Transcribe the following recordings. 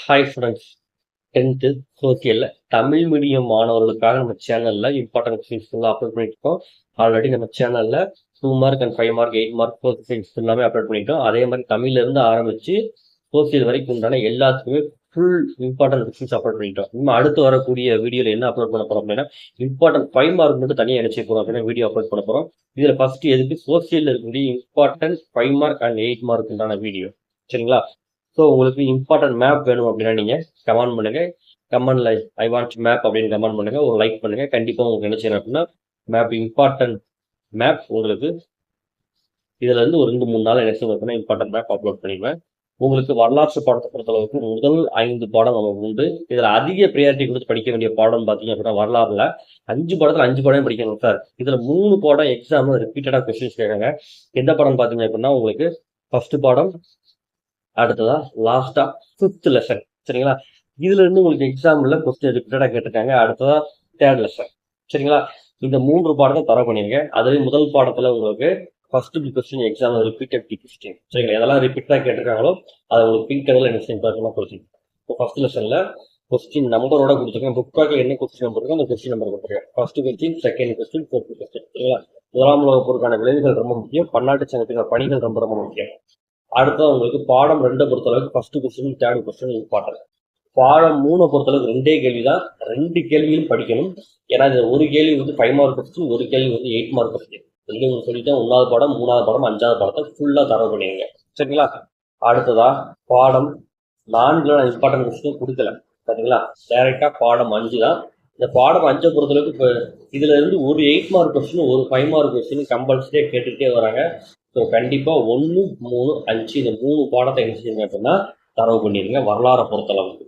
Hi friends. 10th சோசியலில் Tamil medium மாணவர்களுக்காக நம்ம சேனலில் இம்பார்ட்டன்ட் கொஸ்டின்ஸ் ஃபுல்லாக அப்லோட் பண்ணியிருக்கோம். ஆல்ரெடி நம்ம சேனலில் 2 mark and 5 mark 8 mark social science எல்லாமே அப்லோட் பண்ணிட்டோம். அதே மாதிரி தமிழ்லேருந்து ஆரம்பித்து சோசியல் வரைக்கும் உண்டான எல்லாத்துக்குமே ஃபுல் இம்பார்ட்டன்ட் கொஸ்டின்ஸ் அப்லோட் பண்ணிட்டோம். இன்னும் அடுத்து வரக்கூடிய வீடியோவில் என்ன அப்லோட் பண்ண போகிறோம் அப்படின்னா இம்பார்ட்டன்ட் 5 மார்க் மட்டும் தனியாக நினச்சி போகிறோம் அப்படின்னா வீடியோ அப்லோட் பண்ண போகிறோம். இதில் ஃபஸ்ட்டு எதுக்கு சோசியலில் இருக்கக்கூடிய இம்பார்ட்டன்ட் 5 மார்க் அண்ட் 8 மார்க் உண்டான வீடியோ, சரிங்களா? ஸோ உங்களுக்கு இம்பார்ட்டன்ட் மேப் வேணும் அப்படின்னா நீங்கள் கமெண்ட் பண்ணுங்கள். கமெண்ட்ல ஐ வாண்ட் மேப் அப்படின்னு கமெண்ட் பண்ணுங்கள், ஒரு லைக் பண்ணுங்கள். கண்டிப்பாக உங்களுக்கு என்ன செய்யணும் அப்படின்னா மேப் இம்பார்ட்டன்ட் மேப் உங்களுக்கு இதில் இருந்து ஒரு 2-3 நாள் என்ன செய்யணும் அப்படின்னா இம்பார்ட்டன்ட் மேப் அப்லோட் பண்ணிடுவேன். உங்களுக்கு வரலாற்று பாடத்தை பொறுத்தளவுக்கு முதல் 5 பாடம் நமக்கு உண்டு. இதில் அதிக ப்ரியாரிட்டி கொடுத்து படிக்க வேண்டிய பாடம் பார்த்தீங்க அப்படின்னா வரலாறுல 5 பாடத்தில் 5 பாடம் படிக்கணும் சார். இதில் 3 பாடம் எக்ஸாமில் ரிப்பீட்டடாக கொஸ்டின்ஸ் கேட்குறாங்க. எந்த பாடம் பார்த்தீங்க அப்படின்னா உங்களுக்கு ஃபர்ஸ்ட் பாடம், அடுத்ததா லாஸ்டா 5th லெசன், சரிங்களா? இதுல இருந்து உங்களுக்கு எக்ஸாம்ல கொஸ்டின் ரிப்பீட்டடா கேட்டிருக்காங்க. அடுத்ததா 3rd லெசன், சரிங்களா? இந்த 3 பாடத்தை தர பண்ணிருக்கேன். அதுலேயும் முதல் பாடத்துல உங்களுக்கு first question exam repeated question, சரிங்களா? எதெல்லாம் ரிப்பீட்டடா கேட்டிருக்காங்களோ அதை உங்களுக்கு பிங்க் கலர்ல என்ன செய்யும் பார்க்கணும் கொஸ்டின். இப்போ ஃபர்ஸ்ட் லெசன்ல கொஸ்டின் நம்பரோட கொடுத்துருக்கேன். புக் பேக்கில் என்ன கொஸ்டின் நம்பர் இருக்கோ அந்த கொஸ்டின் நம்பர் கொடுத்துருக்கேன். First question, second question, 4th question, சரிங்களா? முதலாம் உலகப் போருக்கான விளைவுகள் ரொம்ப முக்கியம். பன்னாட்டு சங்கத்தின் பணிகள் ரொம்ப ரொம்ப முக்கியம். அடுத்தது உங்களுக்கு பாடம் 2 பொறுத்தளவுக்கு first question, 3rd question important. பாடம் 3 பொறுத்தளவுக்கு 2 கேள்வி தான். 2 கேள்வியும் படிக்கணும். ஏன்னா இது ஒரு கேள்வி வந்து 5 மார்க் கொஸ்டின், ஒரு கேள்வி வந்து 8 மார்க் கொஸ்டின். இதுலேயும் உங்களுக்கு சொல்லிட்டேன். 1வது பாடம், 3வது பாடம், 5வது பாடத்தை ஃபுல்லாக தரவு பண்ணிடுங்க, சரிங்களா? அடுத்ததா பாடம் 4 நான் இம்பார்ட்டன்ட் கொஸ்டின் கொடுக்கல, சரிங்களா? டைரெக்டாக பாடம் 5 தான். இந்த பாடம் 5 பொறுத்தளவுக்கு இப்போ இதுல இருந்து ஒரு 8 மார்க் கொஸ்டின், ஒரு 5 மார்க் கொஸ்டின் கம்பல்சரியாக கேட்டுக்கிட்டே வராங்க. ஸோ கண்டிப்பாக 1, 3, 5 இந்த 3 பாடத்தை என்ன செய்யுங்க அப்படின்னா தரவு பண்ணிடுங்க வரலாறை பொறுத்தளவுக்கு.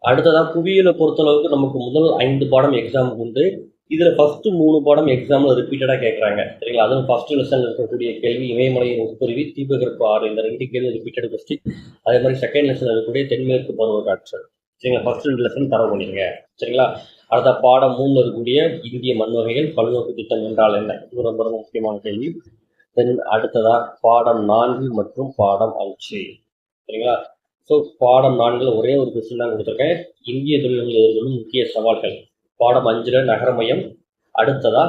அடுத்ததாக புவியியலை பொறுத்தளவுக்கு நமக்கு முதல் 5 பாடம் எக்ஸாமுக்கு உண்டு. இதில் ஃபர்ஸ்ட் 3 பாடம் எக்ஸாமில் ரிப்பீட்டடாக கேட்குறாங்க, சரிங்களா? அதுவும் ஃபர்ஸ்ட் லெசனில் இருக்கக்கூடிய கேள்வி இமயமலையின் உட்புருவி, தீபகற்ப ஆறு, இந்த 2 கேள்வி ரிப்பீட்டட் கொஸ்டின். அதே மாதிரி செகண்ட் லெசனில் இருக்கக்கூடிய தென்மேற்கு பருவ காற்று, சரிங்களா? ஃபர்ஸ்ட் 2 லெசன் தரவு பண்ணிடுங்க, சரிங்களா? அடுத்த பாடம் 3 இருக்கக்கூடிய இந்திய மண் வகைகள், பல்நோக்கு திட்டம் என்றால் என்ன, இது ரொம்ப ரொம்ப முக்கியமான கேள்வி. தென் அடுத்ததா பாடம் 4 மற்றும் பாடம் 5, சரிங்களா? ஸோ பாடம் 4 ஒரே ஒரு கொஸ்டின் தான் கொடுத்துருக்கேன். இந்திய தொழில்கள் எதிர்கொள்ளும் முக்கிய சவால்கள். பாடம் 5 நகரமயம். அடுத்ததா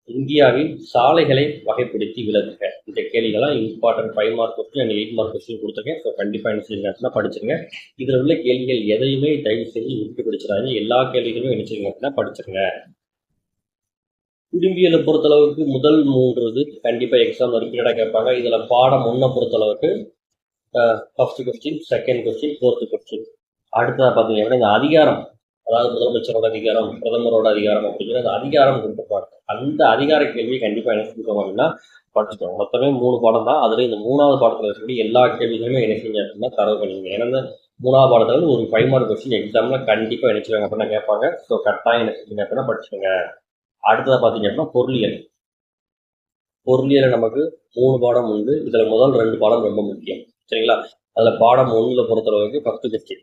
இந்தியாவின் சாலைகளை வகைப்படுத்தி விளக்குக. இந்த கேள்விகள்லாம் important 5 mark question and 8 mark question கொடுத்துருக்கேன். ஸோ கண்டிப்பாக என்ன செய்யுங்க படிச்சிருங்க. இதில் உள்ள கேள்விகள் எதையுமே தயவு செஞ்சு விட்டு படிச்சிடாங்க. எல்லா கேள்விகளும் என்ன செய்யுங்க அப்படின்னா படிச்சிருங்க. குடிமையியலை பொறுத்தளவுக்கு முதல் 3 இது கண்டிப்பாக எக்ஸாம் ரிப்பீட்டடாக கேட்பாங்க. இதில் பாடம் 1 பொறுத்தளவுக்கு first question, second question, 4th question. அடுத்ததாக பார்த்தீங்கன்னா இந்த அதிகாரம், அதாவது முதலமைச்சரோட அதிகாரம், பிரதமரோட அதிகாரம் அப்படிங்கிற அந்த அதிகாரம் கொடுத்துருப்பாங்க. அந்த அதிகார கேள்வியை கண்டிப்பாக என்ன செஞ்சுக்கோங்க அப்படின்னா படிச்சுக்கோங்க. மொத்தமே 3 பாடம் தான். அதில் இந்த 3வது பாடத்தில் இருக்கக்கூடிய எல்லா கேள்விகளுமே என்ன செஞ்சு அப்படின்னா தரவு பண்ணிங்க. ஏன்னா இந்த 3வது பாடத்தில் ஒரு 5 மார்க் கொஸ்டின் எக்ஸாமில் கண்டிப்பாக என்ன செய்வாங்க அப்படின்னா கேட்பாங்க. ஸோ கரெக்டாக என்ன செஞ்சீங்க அப்படின்னா படிச்சுக்கோங்க. அடுத்ததாக பார்த்தீங்க அப்படின்னா பொருளியல். பொருளியலை நமக்கு 3 பாடம் உண்டு. இதில் முதல் 2 பாடம் ரொம்ப முக்கியம், சரிங்களா? அதில் பாடம் 1 பொறுத்தளவுக்கு ஃபர்ஸ்ட் கொஸ்டின்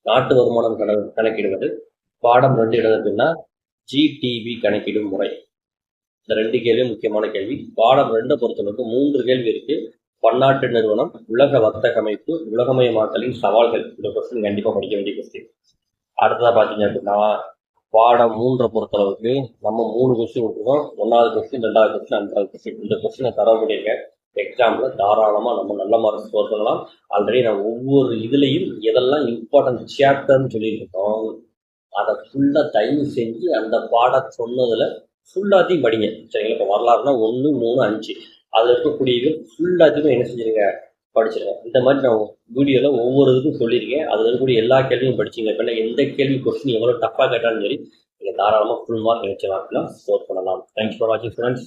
நாட்டு வருமானம் கணக்கிடுவது. பாடம் 2 எழுதுனா ஜிடிபி கணக்கிடும் முறை. இந்த 2 கேள்வி முக்கியமான கேள்வி. பாடம் 2 பொறுத்தளவுக்கு 3 கேள்வி இருக்கு. பன்னாட்டு நிறுவனம், உலக வர்த்தக அமைப்பு, உலகமயமாக்கலின் சவால்கள். இந்த கொஸ்டின் கண்டிப்பாக படிக்க வேண்டிய கொஸ்டின். அடுத்ததாக பார்த்தீங்க அப்படின்னா பாடம் 3 பொறுத்தளவுக்கு நம்ம 3 கொஸ்டின் கொடுத்துருக்கோம். 1வது கொஸ்டின், 2வது கொஸ்டின், 5வது கொஸ்டின். இந்த கொஸ்டினை தரவு பண்ணியிருக்கேன். எக்ஸாமில் தாராளமாக நம்ம நல்ல மார்க் ஸ்கோர் பண்ணலாம். ஆல்ரெடி நான் ஒவ்வொரு இதுலேயும் எதெல்லாம் இம்பார்ட்டன்ட் சாப்டர்னு சொல்லியிருக்கோம் அதை ஃபுல்லாக தயவு செஞ்சு அந்த பாடம் சொன்னதில் ஃபுல்லாத்தையும் படிங்க, சரிங்களா? இப்போ வரலாறுனா 1, 3, 5 அதில் இருக்கக்கூடிய ஃபுல்லாத்தையுமே என்ன செஞ்சுருங்க படிச்சிருங்க. இந்த மாதிரி நான் வீடியோவில் ஒவ்வொரு இதுக்கும் சொல்லியிருக்கேன். அதில் இருக்கக்கூடிய எல்லா கேள்வியும் படிச்சிங்க. இப்போ எந்த கேள்வி கொஸ்டின் எவ்வளோ டஃப்பாக கேட்டாலும் சரி நீங்கள் தாராளமாக ஃபுல் மார்க் நினைச்சலாம் அப்படின்னா ஸ்கோர் பண்ணலாம். தேங்க்ஸ் ஃபார் வாட்சிங் ஃப்ரெண்ட்ஸ்.